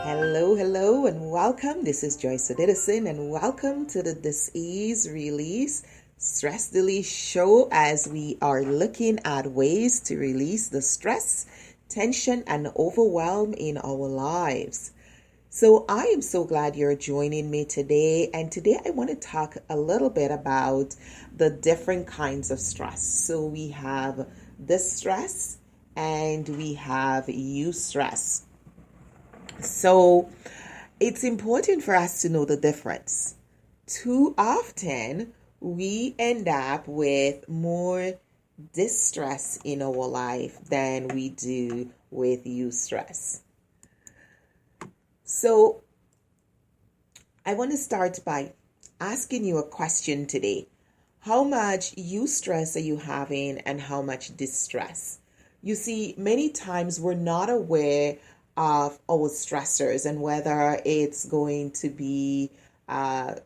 Hello, hello, and welcome. This is Joyce Edison, and welcome to the Dis-ease Release Stress Release Show as we are looking at ways to release the stress, tension, and overwhelm in our lives. So, I am so glad you're joining me today, and today I want to talk a little bit about the different kinds of stress. So, we have distress and we have eustress. So it's important for us to know the difference. Too often, we end up with more distress in our life than we do with eustress. So I want to start by asking you a question today. How much eustress are you having and how much distress? You see, many times we're not aware of our stressors and whether it's going to be a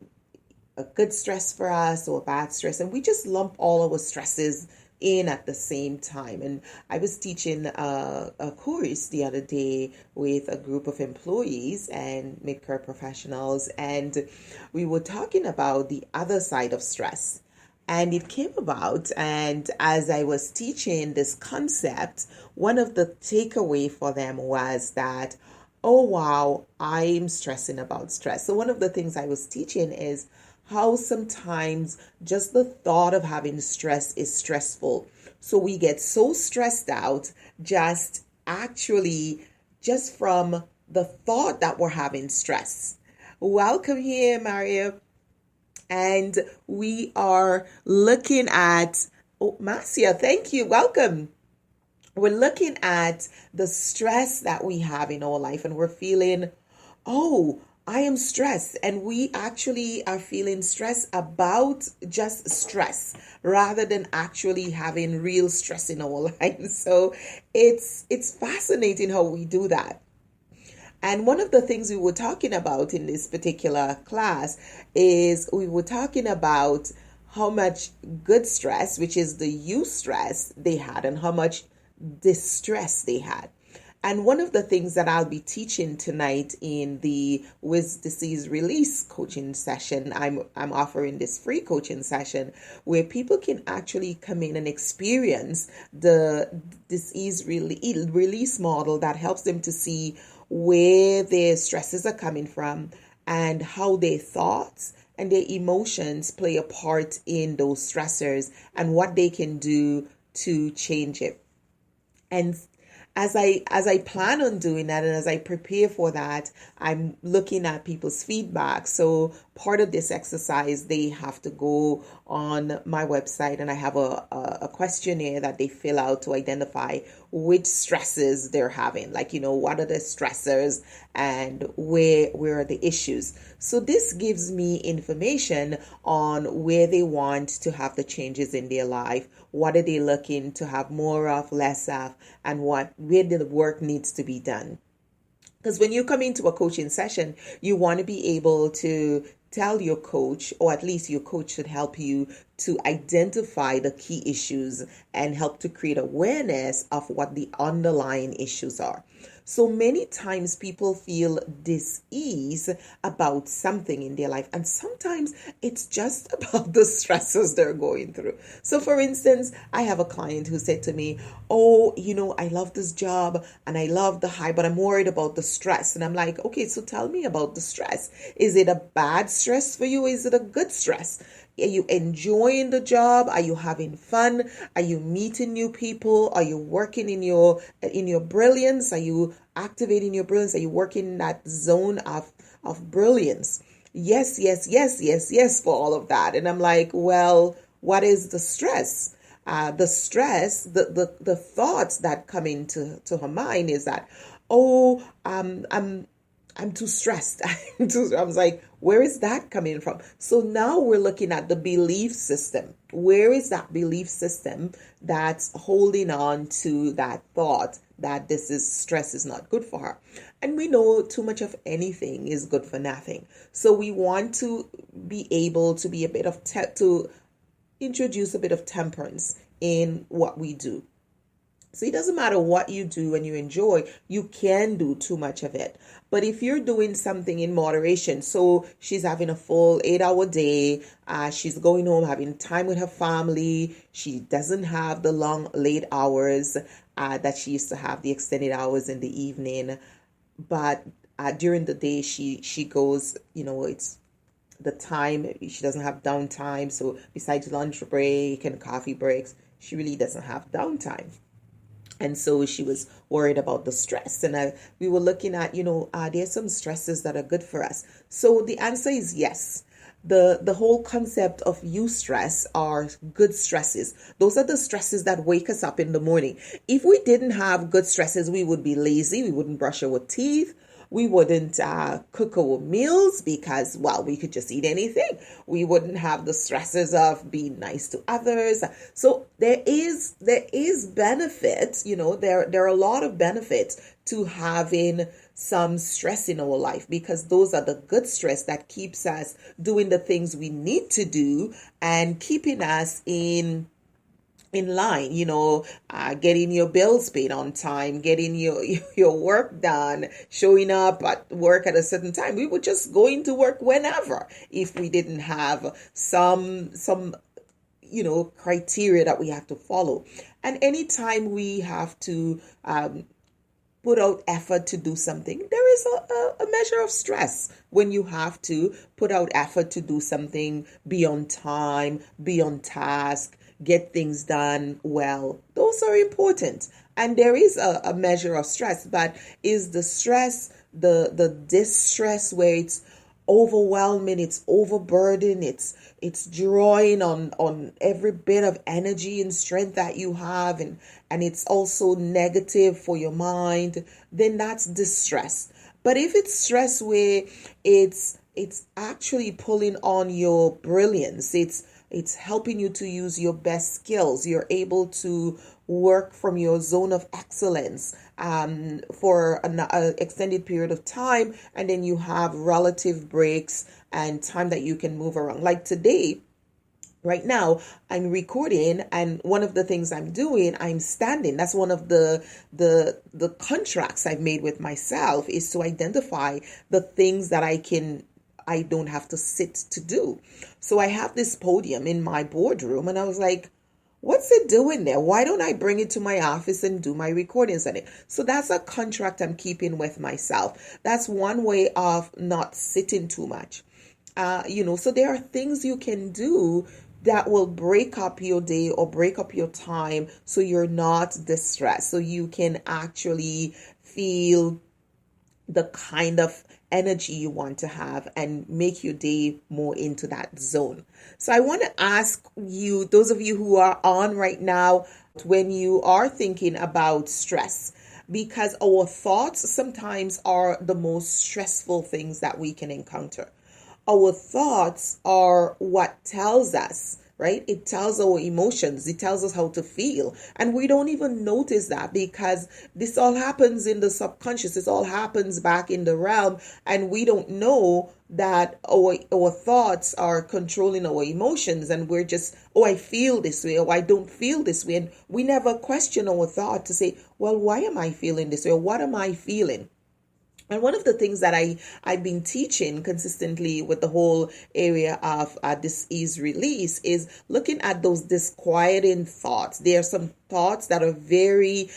good stress for us or a bad stress. And we just lump all our stresses in at the same time. And I was teaching a course the other day with a group of employees and mid-career professionals, and we were talking about the other side of stress. And it came about, and as I was teaching this concept, one of the takeaway for them was that, oh wow, I'm stressing about stress. So one of the things I was teaching is how sometimes just the thought of having stress is stressful. So we get so stressed out just from the thought that we're having stress. Welcome here, Mario. And we are looking at, Marcia, thank you. Welcome. We're looking at the stress that we have in our life, and we're feeling, oh, I am stressed. And we actually are feeling stress about just stress rather than actually having real stress in our lives. So it's fascinating how we do that. And one of the things we were talking about in this particular class is we were talking about how much good stress, which is the eustress they had, and how much distress they had. And one of the things that I'll be teaching tonight in the wisdis-ease-release-coaching session, I'm offering this free coaching session where people can actually come in and experience the dis-ease release model that helps them to see where their stresses are coming from and how their thoughts and their emotions play a part in those stressors and what they can do to change it. And as I plan on doing that and as I prepare for that, I'm looking at people's feedback. So part of this exercise, they have to go on my website and I have a questionnaire that they fill out to identify which stresses they're having. Like, what are the stressors and where are the issues? So this gives me information on where they want to have the changes in their life. What are they looking to have more of, less of, and where the work needs to be done. Because when you come into a coaching session, you want to be able to tell your coach, or at least your coach should help you to identify the key issues and help to create awareness of what the underlying issues are. So many times people feel dis-ease about something in their life, and sometimes it's just about the stresses they're going through. So for instance, I have a client who said to me, oh, I love this job and I love the high, but I'm worried about the stress. And I'm like, okay, so tell me about the stress. Is it a bad stress for you? Is it a good stress? Are you enjoying the job? Are you having fun? Are you meeting new people? Are you working in your brilliance? Are you activating your brilliance? Are you working in that zone of brilliance? Yes, yes, yes, yes, yes for all of that. And I'm like, well, what is the stress? The stress, the thoughts that come into her mind is that, oh, I'm too stressed. I was like, where is that coming from? So now we're looking at the belief system. Where is that belief system that's holding on to that thought that stress is not good for her? And we know too much of anything is good for nothing. So we want to be able to be to introduce a bit of temperance in what we do. So it doesn't matter what you do and you enjoy, you can do too much of it. But if you're doing something in moderation, so she's having a full 8-hour day, she's going home, having time with her family, she doesn't have the long, late hours that she used to have, the extended hours in the evening. But during the day, she goes, it's the time, she doesn't have downtime. So besides lunch break and coffee breaks, she really doesn't have downtime. And so she was worried about the stress. And we were looking at, there's some stresses that are good for us. So the answer is yes. The whole concept of eustress are good stresses. Those are the stresses that wake us up in the morning. If we didn't have good stresses, we would be lazy. We wouldn't brush our teeth. We wouldn't cook our meals because, well, we could just eat anything. We wouldn't have the stresses of being nice to others. So there is benefits, there are a lot of benefits to having some stress in our life, because those are the good stress that keeps us doing the things we need to do and keeping us in line, getting your bills paid on time, getting your work done, showing up at work at a certain time. We were just going to work whenever if we didn't have some criteria that we have to follow. And anytime we have to put out effort to do something, there is a measure of stress when you have to put out effort to do something, be on time, be on task, get things done well. Those are important. And there is a measure of stress, but is the stress the distress where it's overwhelming, it's overburdened, it's drawing on every bit of energy and strength that you have, and it's also negative for your mind, then that's distress. But if it's stress where it's actually pulling on your brilliance, it's helping you to use your best skills, you're able to work from your zone of excellence for an extended period of time, and then you have relative breaks and time that you can move around. Like today, right now, I'm recording, and one of the things I'm doing, I'm standing. That's one of the contracts I've made with myself, is to identify the things that I don't have to sit to do. So I have this podium in my boardroom, and I was like, what's it doing there? Why don't I bring it to my office and do my recordings on it? So that's a contract I'm keeping with myself. That's one way of not sitting too much. So there are things you can do that will break up your day or break up your time so you're not distressed, so you can actually feel the kind of energy you want to have and make your day more into that zone. So I want to ask you, those of you who are on right now, when you are thinking about stress, because our thoughts sometimes are the most stressful things that we can encounter. Our thoughts are what tells us, right? It tells our emotions. It tells us how to feel. And we don't even notice that, because this all happens in the subconscious. This all happens back in the realm. And we don't know that our thoughts are controlling our emotions. And we're just, I feel this way, or I don't feel this way. And we never question our thought to say, well, why am I feeling this way? Or what am I feeling? And one of the things that I've been teaching consistently with the whole area of dis-ease release is looking at those disquieting thoughts. There are some thoughts that are very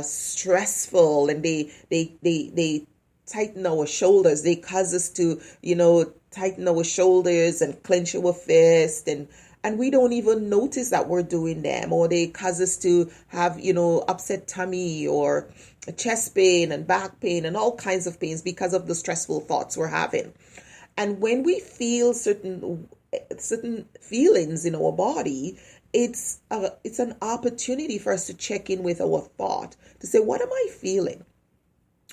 stressful, and they tighten our shoulders. They cause us to, tighten our shoulders and clench our fist, and we don't even notice that we're doing them, or they cause us to have, upset tummy or chest pain and back pain and all kinds of pains because of the stressful thoughts we're having. And when we feel certain feelings in our body, it's an opportunity for us to check in with our thought, to say, what am I feeling?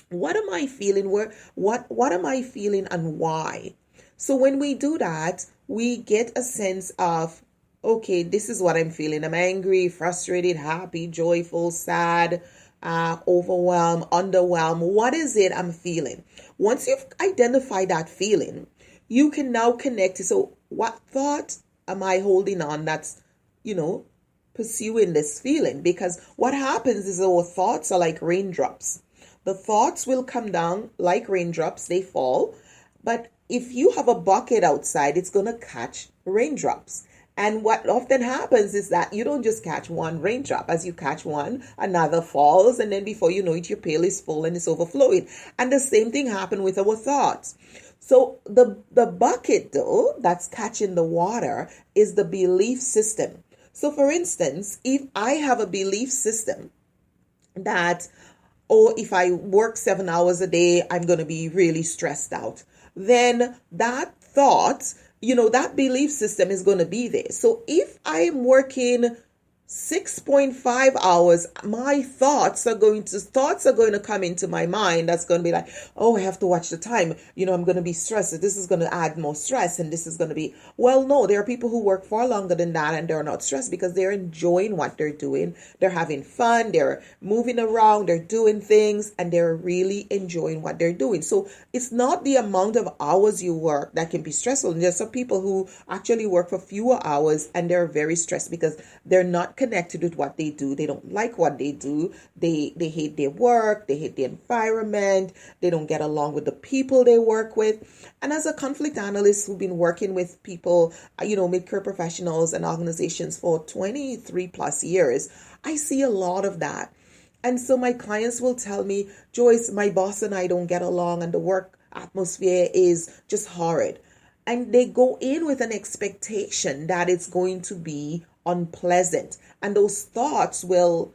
What am I feeling? What am I feeling, and why? So when we do that, we get a sense of, okay, this is what I'm feeling. I'm angry, frustrated, happy, joyful, sad, overwhelmed, underwhelmed. What is it I'm feeling? Once you've identified that feeling, you can now connect it. So what thought am I holding on that's, pursuing this feeling, because what happens is our thoughts are like raindrops. The thoughts will come down like raindrops, they fall, but if you have a bucket outside, it's going to catch raindrops. And what often happens is that you don't just catch one raindrop. As you catch one, another falls, and then before you know it, your pail is full and it's overflowing. And the same thing happened with our thoughts. So the bucket, though, that's catching the water is the belief system. So for instance, if I have a belief system that, oh, if I work 7 hours a day, I'm going to be really stressed out, then that thought, that belief system is going to be there. So if I'm working 6.5 hours, my thoughts are going to come into my mind. That's going to be like, oh, I have to watch the time. I'm going to be stressed. This is going to add more stress. And this is going to be, well, no, there are people who work far longer than that and they're not stressed because they're enjoying what they're doing. They're having fun. They're moving around. They're doing things and they're really enjoying what they're doing. So it's not the amount of hours you work that can be stressful. And there's some people who actually work for fewer hours and they're very stressed because they're not connected with what they do. They don't like what they do. They hate their work. They hate the environment. They don't get along with the people they work with. And as a conflict analyst who've been working with people, mid-career professionals and organizations for 23 plus years, I see a lot of that. And so my clients will tell me, Joyce, my boss and I don't get along and the work atmosphere is just horrid. And they go in with an expectation that it's going to be unpleasant. And those thoughts will,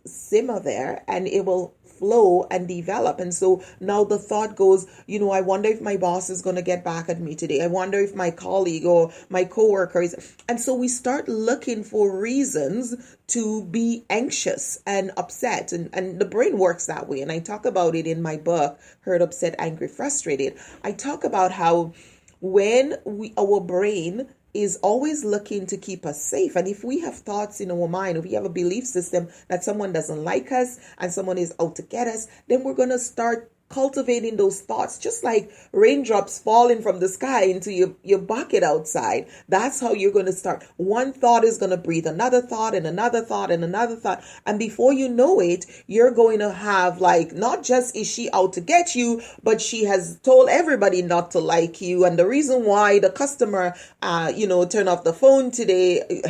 simmer there and it will flow and develop. And so now the thought goes, I wonder if my boss is going to get back at me today. I wonder if my colleague or my coworker is. And so we start looking for reasons to be anxious and upset. And the brain works that way. And I talk about it in my book, Hurt, Upset, Angry, Frustrated. I talk about how when our brain is always looking to keep us safe. And if we have thoughts in our mind, if we have a belief system that someone doesn't like us and someone is out to get us, then we're going to start cultivating those thoughts, just like raindrops falling from the sky into your bucket outside. That's how you're going to start. One thought is going to breathe another thought and another thought and another thought. And before you know it, you're going to have not just is she out to get you, but she has told everybody not to like you. And the reason why the customer, turn off the phone today,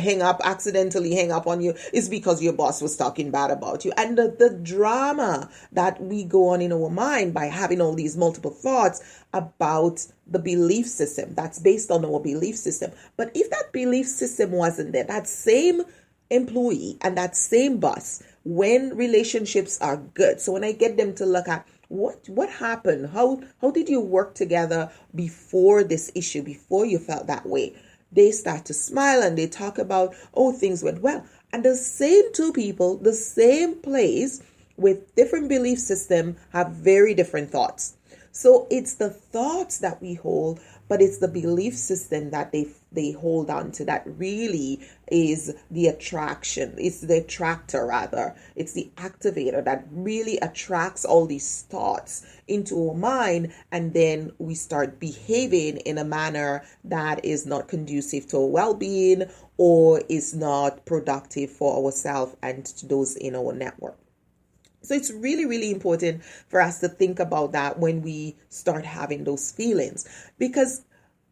accidentally hang up on you is because your boss was talking bad about you. And the drama that we go on in our mind by having all these multiple thoughts about the belief system that's based on our belief system. But if that belief system wasn't there, that same employee and that same boss, when relationships are good, so when I get them to look at what happened, how did you work together before this issue, before you felt that way, they start to smile and they talk about, oh, things went well. And the same two people, the same place, with different belief system have very different thoughts. So it's the thoughts that we hold, but it's the belief system that they hold on to that really is the attraction. It's the attractor rather. It's the activator that really attracts all these thoughts into our mind. And then we start behaving in a manner that is not conducive to our well-being or is not productive for ourselves and to those in our network. So it's really, really important for us to think about that when we start having those feelings, because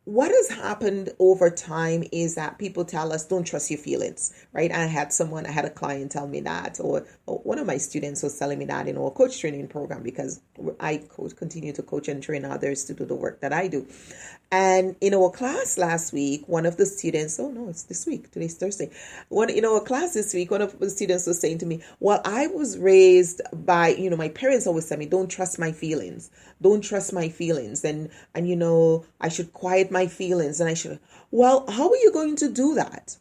what has happened over time is that people tell us, don't trust your feelings, right? I had a client tell me that, or one of my students was telling me that in our coach training program, because I continue to coach and train others to do the work that I do. And in our class last week, one of the students, it's this week, today's Thursday. In our class this week, one of the students was saying to me, well, I was raised by, my parents always tell me, don't trust my feelings. Don't trust my feelings. And I should quiet my feelings and well, how are you going to do that?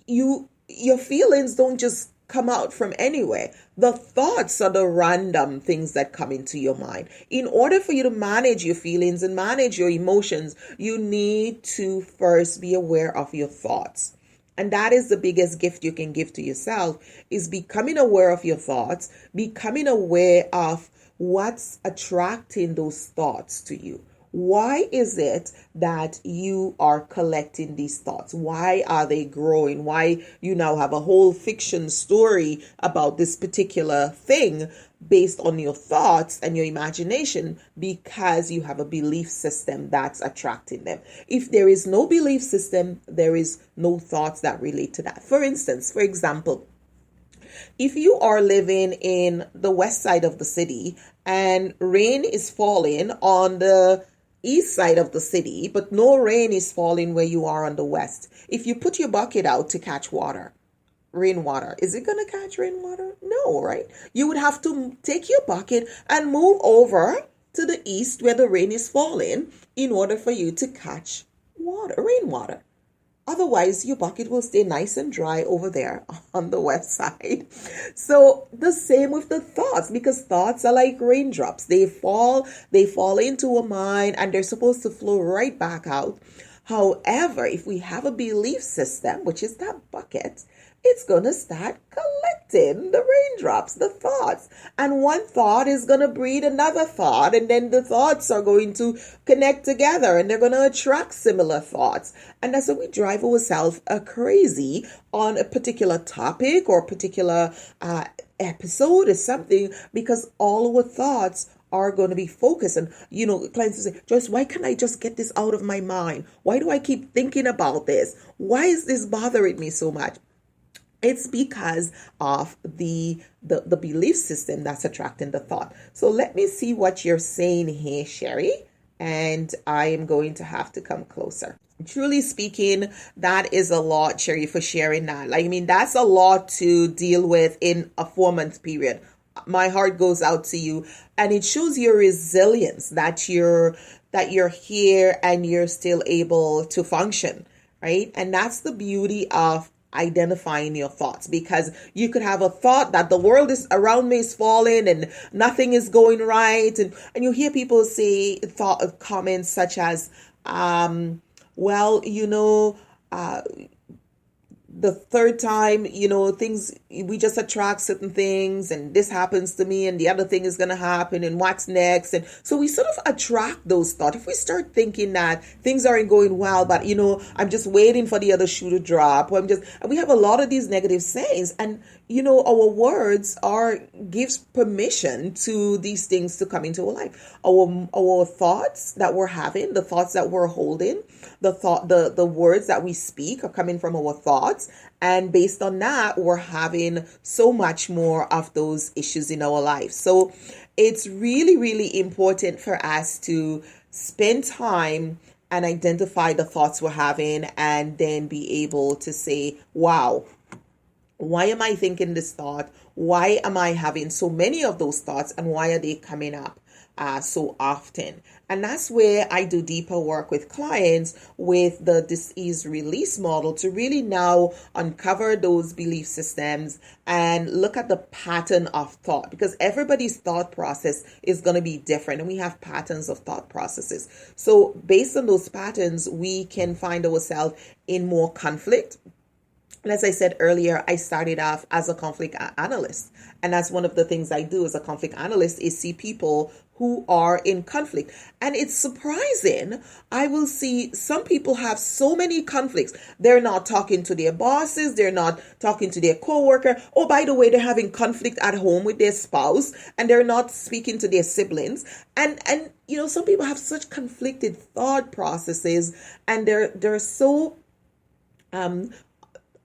Your feelings don't just come out from anywhere. The thoughts are the random things that come into your mind. In order for you to manage your feelings and manage your emotions, you need to first be aware of your thoughts. And that is the biggest gift you can give to yourself, is becoming aware of your thoughts, becoming aware of what's attracting those thoughts to you. Why is it that you are collecting these thoughts? Why are they growing? Why you now have a whole fiction story about this particular thing based on your thoughts and your imagination, because you have a belief system that's attracting them. If there is no belief system, there is no thoughts that relate to that. For example, if you are living in the west side of the city and rain is falling on the east side of the city, but no rain is falling where you are on the west, if you put your bucket out to catch rainwater, is it going to catch rainwater? No, right? You would have to take your bucket and move over to the east where the rain is falling in order for you to catch rainwater. Otherwise, your bucket will stay nice and dry over there on the west side. So the same with the thoughts, because thoughts are like raindrops. They fall into a mind and they're supposed to flow right back out. However, if we have a belief system, which is that bucket, it's going to start collecting the raindrops, the thoughts. And one thought is going to breed another thought. And then the thoughts are going to connect together and they're going to attract similar thoughts. And that's why we drive ourselves crazy on a particular topic or a particular episode or something, because all our thoughts are going to be focused. And, clients will say, Joyce, why can't I just get this out of my mind? Why do I keep thinking about this? Why is this bothering me so much? It's because of the belief system that's attracting the thought. So let me see what you're saying here, Sherry. And I am going to have to come closer. Truly speaking, that is a lot, Sherry, for sharing that. That's a lot to deal with in a 4-month period. My heart goes out to you, and it shows your resilience that you're here and you're still able to function, right? And that's the beauty of identifying your thoughts, because you could have a thought that the world is around me is falling and nothing is going right, and you hear people say comments such as the third time, things, we just attract certain things, and this happens to me and the other thing is going to happen, and what's next? And so we sort of attract those thoughts. If we start thinking that things aren't going well, but I'm just waiting for the other shoe to drop, and we have a lot of these negative sayings, and our words gives permission to these things to come into our life. Our thoughts that we're having, the thoughts that we're holding, the words that we speak are coming from our thoughts. And based on that, we're having so much more of those issues in our life. So it's really, really important for us to spend time and identify the thoughts we're having, and then be able to say, wow, why am I thinking this thought? Why am I having so many of those thoughts, and why are they coming up so often? And that's where I do deeper work with clients with the dis-ease release model, to really now uncover those belief systems and look at the pattern of thought, because everybody's thought process is going to be different, and we have patterns of thought processes. So based on those patterns, we can find ourselves in more conflict. And as I said earlier, I started off as a conflict analyst. And that's one of the things I do as a conflict analyst, is see people who are in conflict. And it's surprising. I will see some people have so many conflicts. They're not talking to their bosses. They're not talking to their coworker. Oh, by the way, they're having conflict at home with their spouse, and they're not speaking to their siblings. And some people have such conflicted thought processes, and they're so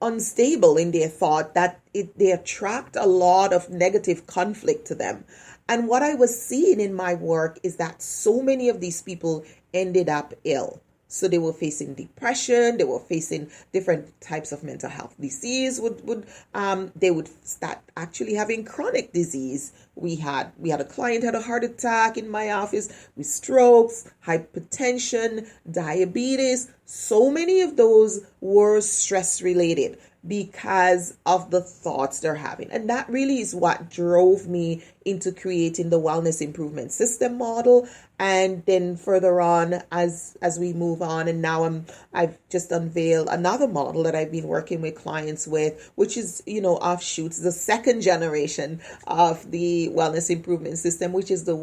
unstable in their thought that they attract a lot of negative conflict to them. And what I was seeing in my work is that so many of these people ended up ill. So they were facing depression, they were facing different types of mental health disease. They would start actually having chronic disease. We had a client had a heart attack in my office with strokes, hypertension, diabetes. So many of those were stress related because of the thoughts they're having. And that really is what drove me into creating the wellness improvement system model. And then further on, as we move on, and now I've just unveiled another model that I've been working with clients with, which is, offshoots, the second generation of the wellness improvement system, which is the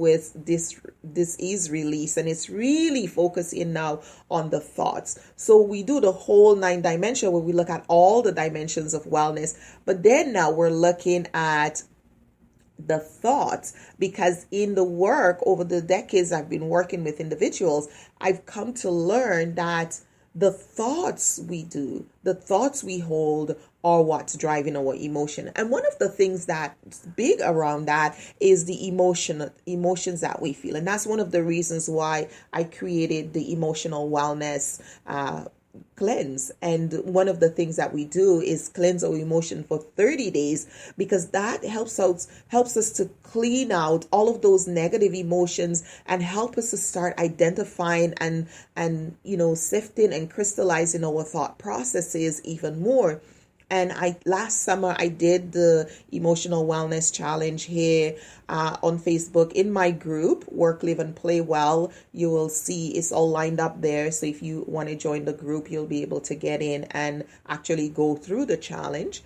dis-ease release, and it's really focusing now on the thoughts. So we do the whole 9 dimension where we look at all the dimensions of wellness, but then now we're looking at the thoughts, because in the work over the decades I've been working with individuals, I've come to learn that the thoughts we do, the thoughts we hold, are what's driving our emotion. And one of the things that's big around that is the emotions that we feel. And that's one of the reasons why I created the emotional wellness cleanse. And one of the things that we do is cleanse our emotion for 30 days, because that helps us to clean out all of those negative emotions and help us to start identifying and sifting and crystallizing our thought processes even more. And last summer I did the emotional wellness challenge here on Facebook in my group, Work, Live, and Play Well. You will see it's all lined up there. So if you want to join the group, you'll be able to get in and actually go through the challenge.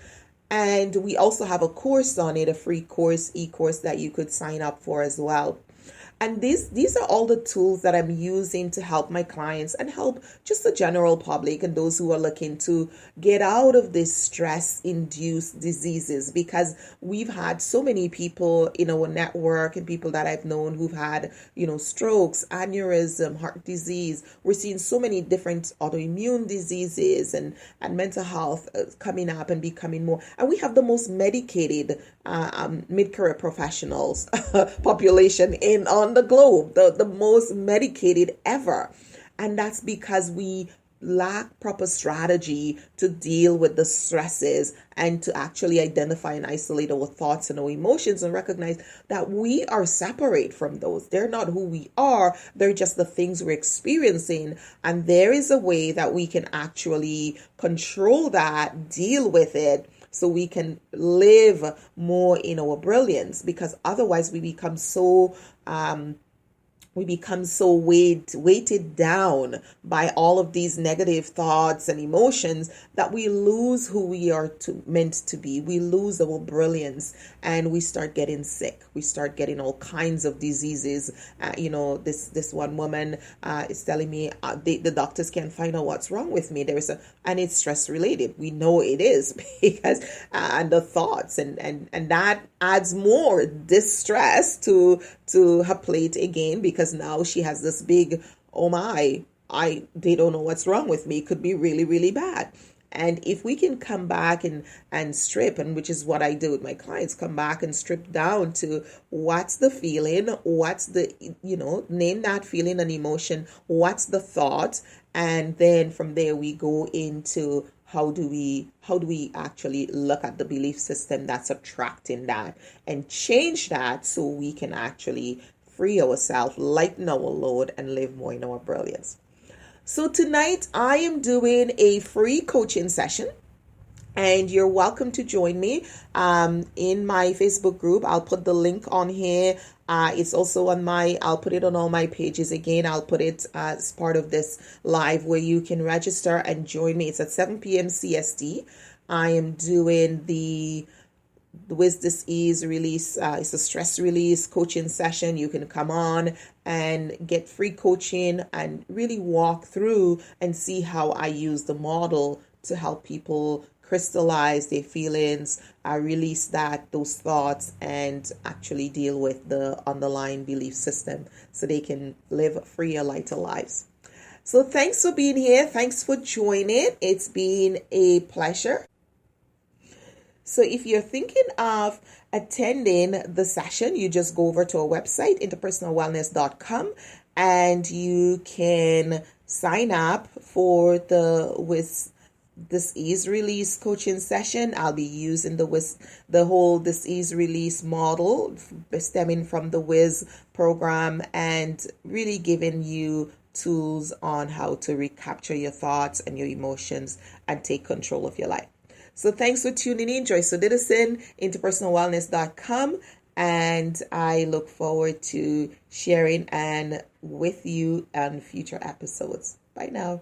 And we also have a course on it, a free course, e-course that you could sign up for as well. And these are all the tools that I'm using to help my clients and help just the general public and those who are looking to get out of this stress-induced diseases, because we've had so many people in our network and people that I've known who've had, strokes, aneurysm, heart disease. We're seeing so many different autoimmune diseases and mental health coming up and becoming more. And we have the most medicated mid-career professionals population on the globe, the most medicated ever. And that's because we lack proper strategy to deal with the stresses and to actually identify and isolate our thoughts and our emotions and recognize that we are separate from those. They're not who we are. They're just the things we're experiencing. And there is a way that we can actually control that, deal with it, so we can live more in our brilliance, because otherwise we become so weighted down by all of these negative thoughts and emotions that we lose who we are meant to be. We lose our brilliance and we start getting sick. We start getting all kinds of diseases. This one woman is telling me the doctors can't find out what's wrong with me. And it's stress related. We know it is because and the thoughts and that adds more distress to her plate again, because now she has this big, oh my, they don't know what's wrong with me. It could be really, really bad. And if we can come back and strip, and which is what I do with my clients, come back and strip down to what's the feeling, what's the, name that feeling and emotion, what's the thought, and then from there we go into how do we actually look at the belief system that's attracting that and change that so we can actually free ourselves, lighten our load, and live more in our brilliance. So tonight I am doing a free coaching session, and you're welcome to join me in my Facebook group. I'll put the link on here. It's also I'll put it on all my pages again. I'll put it as part of this live where you can register and join me. It's at 7 p.m. CST. I am doing the wisdis-ease release. It's a stress release coaching session. You can come on and get free coaching and really walk through and see how I use the model to help people crystallize their feelings, release those thoughts, and actually deal with the underlying belief system so they can live freer, lighter lives. So thanks for being here. Thanks for joining. It's been a pleasure. So if you're thinking of attending the session, you just go over to our website, interpersonal-welness.com, and you can sign up for the dis-ease release coaching session. I'll be using the whole dis-ease release model stemming from the WIZ program and really giving you tools on how to recapture your thoughts and your emotions and take control of your life. So thanks for tuning in. Joyce Odidison, interpersonal-welness.com, and I look forward to sharing and with you on future episodes. Bye now.